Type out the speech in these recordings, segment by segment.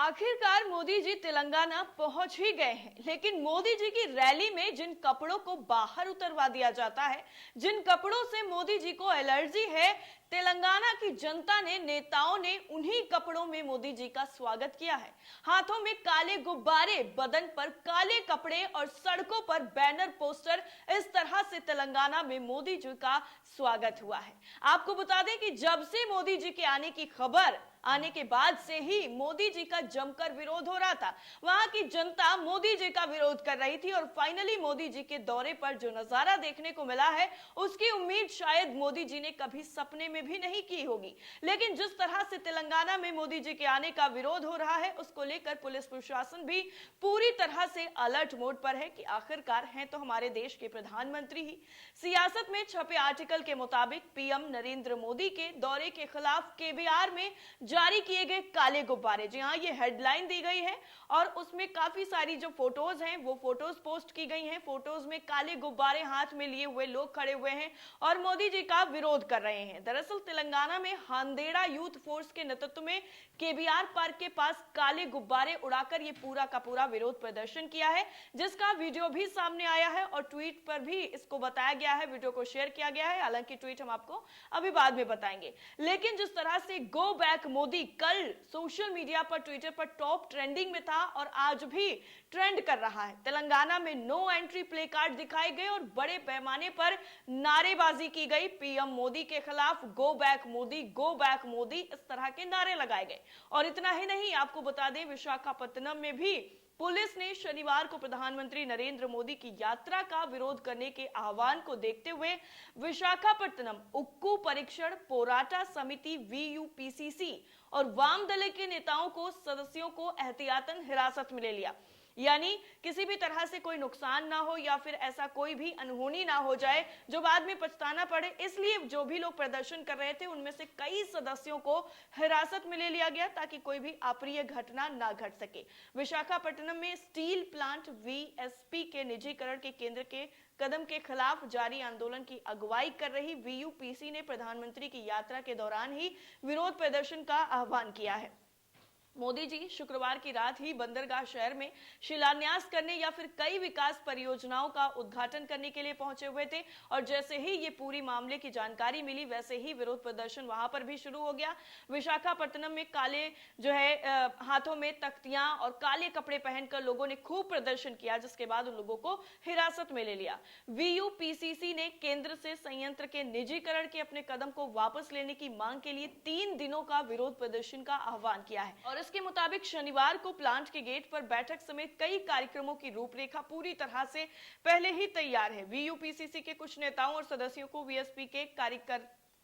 आखिरकार मोदी जी तेलंगाना पहुंच ही गए हैं, लेकिन मोदी जी की रैली में जिन कपड़ों को बाहर उतरवा दिया जाता है, जिन कपड़ों से मोदी जी को एलर्जी है, तेलंगाना की जनता ने, नेताओं ने उन्हीं कपड़ों में मोदी जी का स्वागत किया है। हाथों में काले गुब्बारे, बदन पर काले कपड़े और सड़कों पर बैनर पोस्टर, इस तरह से तेलंगाना में मोदी जी का स्वागत हुआ है। आपको बता दें कि जब से मोदी जी के आने की खबर आने के बाद से ही मोदी जी का जमकर विरोध हो रहा था। वहां की जनता मोदी जी का विरोध कर रही थी और फाइनली मोदी जी के दौरे पर जो नजारा देखने को मिला है, उसकी उम्मीद शायद मोदी जी ने कभी सपने में भी नहीं की होगी। लेकिन जिस तरह से तेलंगाना में मोदी जी के आने का विरोध हो रहा है, उसको लेकर पुलिस प्रशासन भी पूरी तरह से अलर्ट मोड पर है कि आखिरकार हैं तो हमारे देश के प्रधानमंत्री ही। सियासत में छपे आर्टिकल के मुताबिक पीएम नरेंद्र मोदी के दौरे के खिलाफ केबीआर में जारी किए गए काले गुब्बारे, जी हाँ, ये हेडलाइन दी गई है और उसमें काफी सारी जो फोटोज हैं वो फोटोज पोस्ट की गई हैं। फोटोज में काले गुब्बारे हाथ में लिए हुए लोग खड़े हुए हैं और मोदी जी का विरोध कर रहे हैं। दरअसल तेलंगाना में हांदेड़ा यूथ फोर्स के नेतृत्व में केबीआर पार्क के पास काले गुब्बारे उड़ाकर ये पूरा का पूरा विरोध प्रदर्शन किया है, जिसका वीडियो भी सामने आया है और ट्वीट पर भी इसको बताया गया है, वीडियो को शेयर किया गया है। हालांकि ट्वीट हम आपको अभी बाद में बताएंगे। लेकिन जिस तरह से गो बैक मोदी कल सोशल मीडिया पर, ट्विटर पर टॉप ट्रेंडिंग में था और आज भी ट्रेंड कर रहा है, तेलंगाना में नो एंट्री प्ले कार्ड दिखाए गए और बड़े पैमाने पर नारेबाजी की गई। पीएम मोदी के खिलाफ गो बैक मोदी, इस तरह के नारे लगाए गए। और इतना ही नहीं, आपको बता दें विशाखापत्तनम में भी पुलिस ने शनिवार को प्रधानमंत्री नरेंद्र मोदी की यात्रा का विरोध करने के आह्वान को देखते हुए विशाखापट्टनम उक्कू परीक्षण पोराटा समिति वीयूपीसीसी और वाम दल के नेताओं को, सदस्यों को एहतियातन हिरासत में ले लिया। यानी किसी भी तरह से कोई नुकसान ना हो या फिर ऐसा कोई भी अनहोनी ना हो जाए जो बाद में पछताना पड़े, इसलिए जो भी लोग प्रदर्शन कर रहे थे उनमें से कई सदस्यों को हिरासत में ले लिया गया ताकि कोई भी अप्रिय घटना ना घट सके। विशाखापट्टनम में स्टील प्लांट वीएसपी के निजीकरण के केंद्र के कदम के खिलाफ जारी आंदोलन की अगुवाई कर रही वीयूपीसी ने प्रधानमंत्री की यात्रा के दौरान ही विरोध प्रदर्शन का आह्वान किया है। मोदी जी शुक्रवार की रात ही बंदरगाह शहर में शिलान्यास करने या फिर कई विकास परियोजनाओं का उद्घाटन करने के लिए पहुंचे हुए थे और जैसे ही ये पूरी मामले की जानकारी मिली, वैसे ही विरोध प्रदर्शन वहां पर भी शुरू हो गया। विशाखापट्टनम में काले जो है हाथों में तख्तियां और काले कपड़े पहनकर लोगों ने खूब प्रदर्शन किया, जिसके बाद उन लोगों को हिरासत में ले लिया। वीयूपीसीसी ने केंद्र से संयंत्र के निजीकरण के अपने कदम को वापस लेने की मांग के लिए 3 दिनों का विरोध प्रदर्शन का आह्वान किया है और इसके मुताबिक शनिवार को प्लांट के गेट पर बैठक समेत कई कार्यक्रमों की रूपरेखा पूरी तरह से पहले ही तैयार है। वीयूपीसीसी के कुछ नेताओं और सदस्यों को वीएसपी के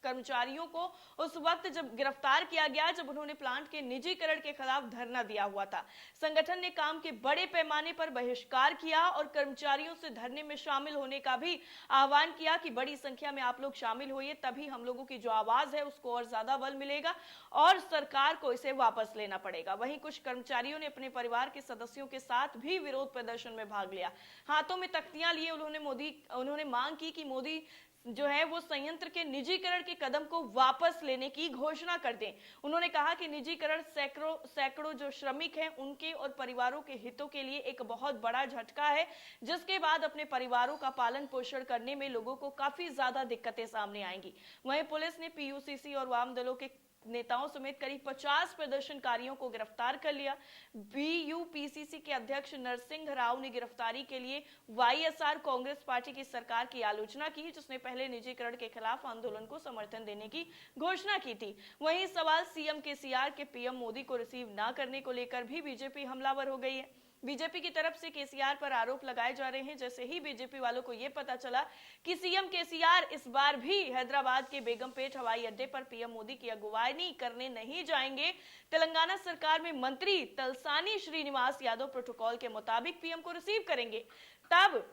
कर्मचारियों को उस वक्त जब गिरफ्तार किया गया जब उन्होंने प्लांट के निजीकरण के खिलाफ धरना दिया हुआ था। संगठन ने काम के बड़े पैमाने पर बहिष्कार किया और कर्मचारियों से धरने में शामिल होने का भी आह्वान किया कि बड़ी संख्या में आप लोग शामिल होइए, तभी हम लोगों की जो आवाज है उसको और ज्यादा बल मिलेगा और सरकार को इसे वापस लेना पड़ेगा। वहीं कुछ कर्मचारियों ने अपने परिवार के सदस्यों के साथ भी विरोध प्रदर्शन में भाग लिया। हाथों में तख्तियां लिए उन्होंने मांग की कि मोदी जो है वो संयंत्र के निजीकरण के कदम को वापस लेने की घोषणा कर दें। उन्होंने कहा कि निजीकरण सैकड़ों जो श्रमिक हैं उनके और परिवारों के हितों के लिए एक बहुत बड़ा झटका है, जिसके बाद अपने परिवारों का पालन पोषण करने में लोगों को काफी ज्यादा दिक्कतें सामने आएंगी। वहीं पुलिस ने पीयूसीसी और वाम दलों के नेताओं समेत करीब 50 प्रदर्शनकारियों को गिरफ्तार कर लिया। वीयूपीसीसी के अध्यक्ष नरसिंह राव ने गिरफ्तारी के लिए वाईएसआर कांग्रेस पार्टी की सरकार की आलोचना की, जिसने पहले निजीकरण के खिलाफ आंदोलन को समर्थन देने की घोषणा की थी। वहीं सवाल सीएम केसीआर के पीएम मोदी को रिसीव न करने को लेकर भी बीजेपी हमलावर हो गई है। बीजेपी की तरफ से केसीआर पर आरोप लगाए जा रहे हैं। जैसे ही बीजेपी वालों को यह पता चला कि सीएम केसीआर इस बार भी हैदराबाद के बेगमपेट हवाई अड्डे पर पीएम मोदी की अगुवाई करने नहीं जाएंगे, तेलंगाना सरकार में मंत्री तलसानी श्रीनिवास यादव प्रोटोकॉल के मुताबिक पीएम को रिसीव करेंगे। तब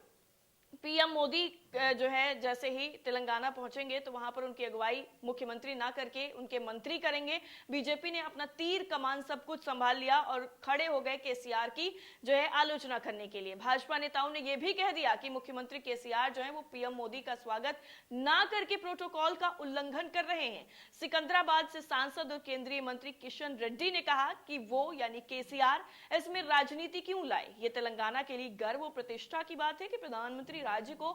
पीएम मोदी जो है जैसे ही तेलंगाना पहुंचेंगे तो वहां पर उनकी अगुवाई मुख्यमंत्री ना करके उनके मंत्री करेंगे। बीजेपी ने अपना तीर कमान सब कुछ संभाल लिया और खड़े हो गए केसीआर की जो है आलोचना करने के लिए। भाजपा नेताओं ने यह भी कह दिया कि मुख्यमंत्री केसीआर जो है वो पीएम मोदी का स्वागत ना करके प्रोटोकॉल का उल्लंघन कर रहे हैं। सिकंदराबाद से सांसद और केंद्रीय मंत्री किशन रेड्डी ने कहा कि वो यानी केसीआर इसमें राजनीति क्यों लाए। ये तेलंगाना के लिए गर्व और प्रतिष्ठा की बात है कि प्रधानमंत्री राज्य को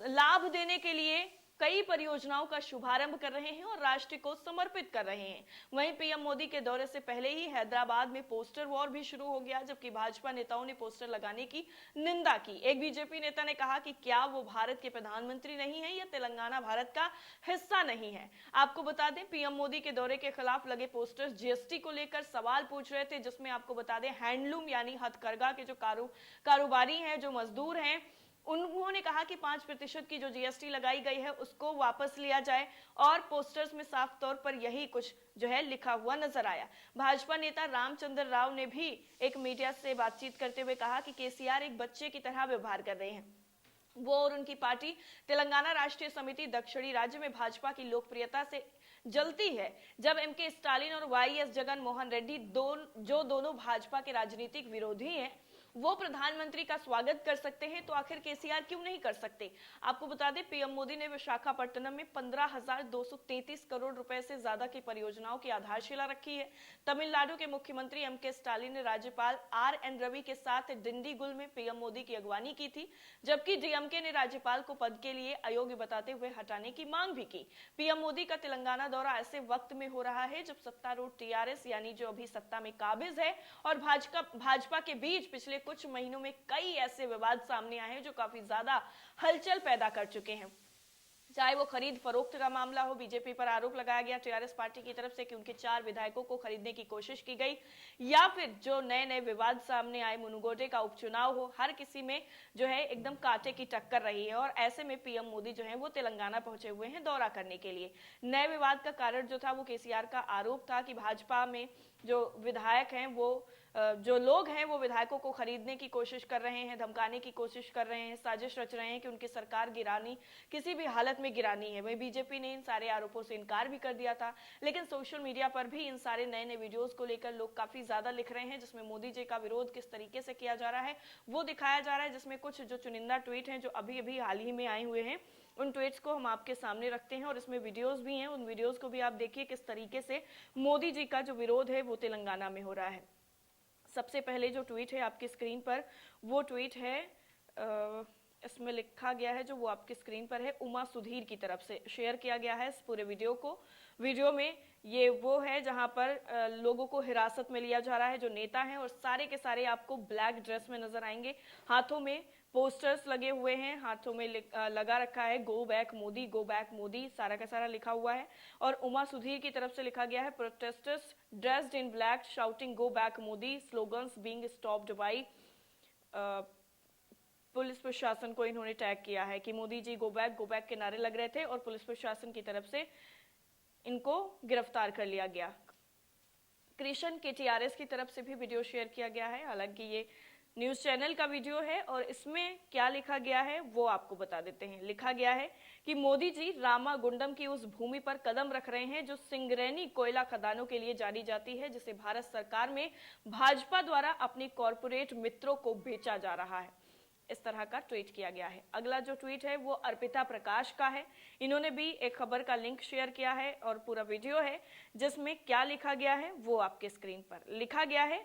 लाभ देने के लिए कई परियोजनाओं का शुभारंभ कर रहे हैं और राष्ट्र को समर्पित कर रहे हैं। वहीं पीएम मोदी के दौरे से पहले ही हैदराबाद में पोस्टर वॉर भी शुरू हो गया, जबकि भाजपा नेताओं ने पोस्टर लगाने की निंदा की। एक बीजेपी नेता ने कहा कि क्या वो भारत के प्रधानमंत्री नहीं है या तेलंगाना भारत का हिस्सा नहीं है। आपको बता दें पीएम मोदी के दौरे के खिलाफ लगे पोस्टर्स जीएसटी को लेकर सवाल पूछ रहे थे, जिसमें आपको बता दें हैंडलूम यानी हथकरघा के जो कारोबारी हैं, जो मजदूर हैं, उन्होंने कहा कि 5% की जो जीएसटी लगाई गई है उसको वापस लिया जाए और पोस्टर्स में साफ तौर पर यही कुछ जो है लिखा हुआ नजर आया। भाजपा नेता रामचंद्र राव ने भी एक मीडिया से बातचीत करते हुए कहा कि केसीआर एक बच्चे की तरह व्यवहार कर रहे हैं। वो और उनकी पार्टी तेलंगाना राष्ट्रीय समिति दक्षिणी राज्य में भाजपा की लोकप्रियता से जलती है। जब एमके स्टालिन और वाईएस जगन मोहन रेड्डी जो दोनों भाजपा के राजनीतिक विरोधी हैं, वो प्रधानमंत्री का स्वागत कर सकते हैं तो आखिर केसीआर क्यों नहीं कर सकते। आपको बता दें पीएम मोदी ने विशाखापट्टनम में 15,233 करोड़ रुपए से ज्यादा की परियोजनाओं की आधारशिला रखी है। तमिलनाडु के मुख्यमंत्री एमके स्टालिन ने राज्यपाल आर.एन. रवि के साथ डिंडीगुल में पीएम मोदी की अगवानी की थी, जबकि डीएमके ने राज्यपाल को पद के लिए अयोग्य बताते हुए हटाने की मांग भी की। पीएम मोदी का तेलंगाना दौरा ऐसे वक्त में हो रहा है जब सत्तारूढ़ टीआरएस यानी जो अभी सत्ता में काबिज है और भाजपा के बीच पिछले कुछ महीनों में कई ऐसे विवाद सामने आए हैं जो काफी ज्यादा हलचल पैदा कर चुके हैं। चाहे वो खरीद फरोख्त का मामला हो, बीजेपी पर आरोप लगाया गया टीआरएस पार्टी की तरफ से कि उनके 4 विधायकों को खरीदने की कोशिश की गई, या फिर जो नए नए विवाद सामने आए, मुनुगोटे का उपचुनाव हो, हर किसी में जो है एकदम कांटे की टक्कर रही है। और ऐसे में पीएम मोदी जो है वो तेलंगाना पहुंचे हुए हैं दौरा करने के लिए। नए विवाद का कारण जो था वो केसीआर का आरोप था कि भाजपा में जो विधायक हैं वो जो लोग हैं वो विधायकों को खरीदने की कोशिश कर रहे हैं, धमकाने की कोशिश कर रहे हैं, साजिश रच रहे हैं कि उनकी सरकार गिरानी किसी भी हालत में गिरानी है। वहीं बीजेपी ने इन सारे आरोपों से इनकार भी कर दिया था, लेकिन सोशल मीडिया पर भी इन सारे नए नए वीडियोस को लेकर लोग काफी ज्यादा लिख रहे हैं, जिसमें मोदी जी का विरोध किस तरीके से किया जा रहा है वो दिखाया जा रहा है। जिसमें कुछ जो चुनिंदा ट्वीट हैं जो अभी अभी हाल ही में आए हुए हैं, उन ट्वीट्स को हम आपके सामने रखते हैं और इसमें वीडियोस भी हैं। उन वीडियोस को भी आप देखिए किस तरीके से मोदी जी का जो विरोध है वो तेलंगाना में हो रहा है। सबसे पहले जो ट्वीट है आपकी स्क्रीन पर, वो ट्वीट है इसमें लिखा गया है, जो वो आपकी स्क्रीन पर है, उमा सुधीर की तरफ से शेयर किया गया है इस पूरे वीडियो को। वीडियो में ये वो है जहां पर लोगों को हिरासत में लिया जा रहा है, जो नेता हैं, और सारे के सारे आपको ब्लैक ड्रेस में नजर आएंगे। हाथों में पोस्टर्स लगे हुए हैं, हाथों में लगा रखा है गो बैक मोदी, सारा का सारा लिखा हुआ है। और उमा सुधीर की तरफ से लिखा गया है protesters dressed in black shouting go back Modi, slogans being stopped bye. Police प्रशासन को इन्होंने टैग किया है कि मोदी जी गो बैक के नारे लग रहे थे और पुलिस प्रशासन की तरफ से इनको गिरफ्तार कर लिया गया। कृष्ण के टीआरएस की तरफ से भी वीडियो शेयर किया गया है। हालांकि ये न्यूज चैनल का वीडियो है और इसमें क्या लिखा गया है वो आपको बता देते हैं। लिखा गया है कि मोदी जी रामागुंडम की उस भूमि पर कदम रख रहे हैं जो सिंगरेनी कोयला खदानों के लिए जानी जाती है, जिसे भारत सरकार में भाजपा द्वारा अपने कॉरपोरेट मित्रों को बेचा जा रहा है। इस तरह का ट्वीट किया गया है। अगला जो ट्वीट है वो अर्पिता प्रकाश का है। इन्होंने भी एक खबर का लिंक शेयर किया है और पूरा वीडियो है, जिसमें क्या लिखा गया है वो आपके स्क्रीन पर लिखा गया है।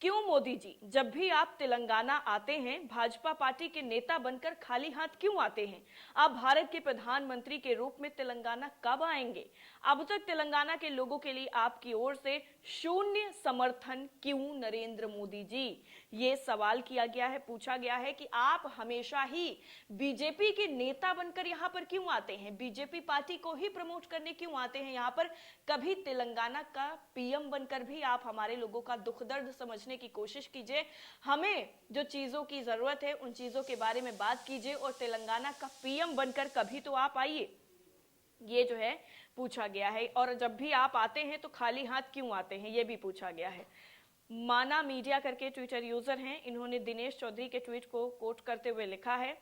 क्यों मोदी जी, जब भी आप तेलंगाना आते हैं भाजपा पार्टी के नेता बनकर खाली हाथ क्यों आते हैं? आप भारत के प्रधानमंत्री के रूप में तेलंगाना कब आएंगे? अब तक तेलंगाना के लोगों के लिए आपकी ओर से शून्य समर्थन क्यों नरेंद्र मोदी जी? ये सवाल किया गया है, पूछा गया है कि आप हमेशा ही बीजेपी के नेता बनकर यहाँ पर क्यों आते हैं, बीजेपी पार्टी को ही प्रमोट करने क्यों आते हैं यहाँ पर? कभी तेलंगाना का पीएम बनकर भी आप हमारे लोगों का दुख दर्द समझने की कोशिश कीजिए, हमें जो चीजों की जरूरत है उन चीजों के बारे में बात कीजिए और तेलंगाना का पीएम बनकर कभी तो आप आइए। ये जो है पूछा गया है। और जब भी आप आते हैं तो खाली हाथ क्यों आते हैं, ये भी पूछा गया है। माना मीडिया करके ट्विटर यूजर हैं, इन्होंने दिनेश चौधरी के ट्वीट को कोट करते हुए लिखा है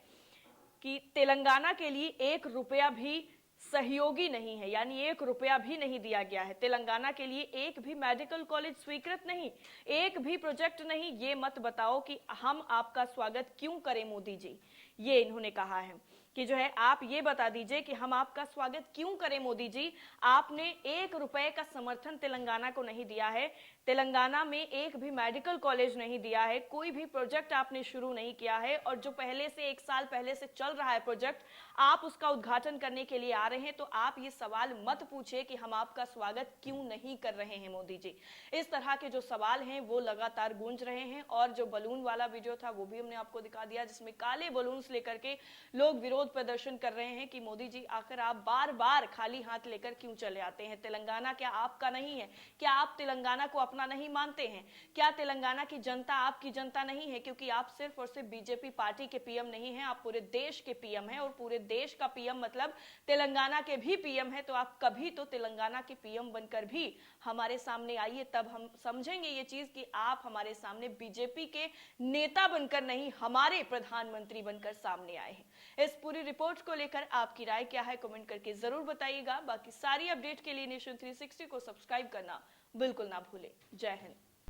कि तेलंगाना के लिए 1 रुपया भी सहयोगी नहीं है, यानी 1 रुपया भी नहीं दिया गया है। तेलंगाना के लिए एक भी मेडिकल कॉलेज स्वीकृत नहीं, एक भी प्रोजेक्ट नहीं। ये मत बताओ कि हम आपका स्वागत क्यों करें मोदी जी, ये इन्होंने कहा है कि जो है आप ये बता दीजिए कि हम आपका स्वागत क्यों करें मोदी जी। आपने 1 रुपए का समर्थन तेलंगाना को नहीं दिया है, तेलंगाना में एक भी मेडिकल कॉलेज नहीं दिया है, कोई भी प्रोजेक्ट आपने शुरू नहीं किया है, और जो पहले से 1 साल पहले से चल रहा है प्रोजेक्ट, आप उसका उद्घाटन करने के लिए आ रहे हैं। तो आप ये सवाल मत पूछिए कि हम आपका स्वागत क्यों नहीं कर रहे हैं मोदी जी। इस तरह के जो सवाल हैं वो लगातार गूंज रहे हैं। और जो बलून वाला वीडियो था वो भी हमने आपको दिखा दिया, जिसमें काले बलून्स लेकर के लोग विरोध प्रदर्शन कर रहे हैं कि मोदी जी आखिर आप बार बार खाली हाथ लेकर क्यों चले आते हैं। तेलंगाना क्या आपका नहीं है? क्या आप तेलंगाना को अपना नहीं मानते हैं? क्या तेलंगाना की जनता आपकी जनता नहीं है? क्योंकि आप सिर्फ और सिर्फ बीजेपी पार्टी के पीएम नहीं हैं, आप पूरे देश के पीएम हैं, और पूरे देश का पीएम मतलब तेलंगाना के भी पीएम है। तो आप कभी तो तेलंगाना के पीएम बनकर भी हमारे सामने आइए, तब हम समझेंगे ये चीज कि आप हमारे सामने बीजेपी के नेता बनकर नहीं, हमारे प्रधानमंत्री बनकर सामने आए हैं। इस पूरी रिपोर्ट को लेकर आपकी राय क्या है, कमेंट करके जरूर बताइएगा। बाकी सारी अपडेट के लिए नेशन 360 को सब्सक्राइब करना बिल्कुल ना भूलें। जय हिंद।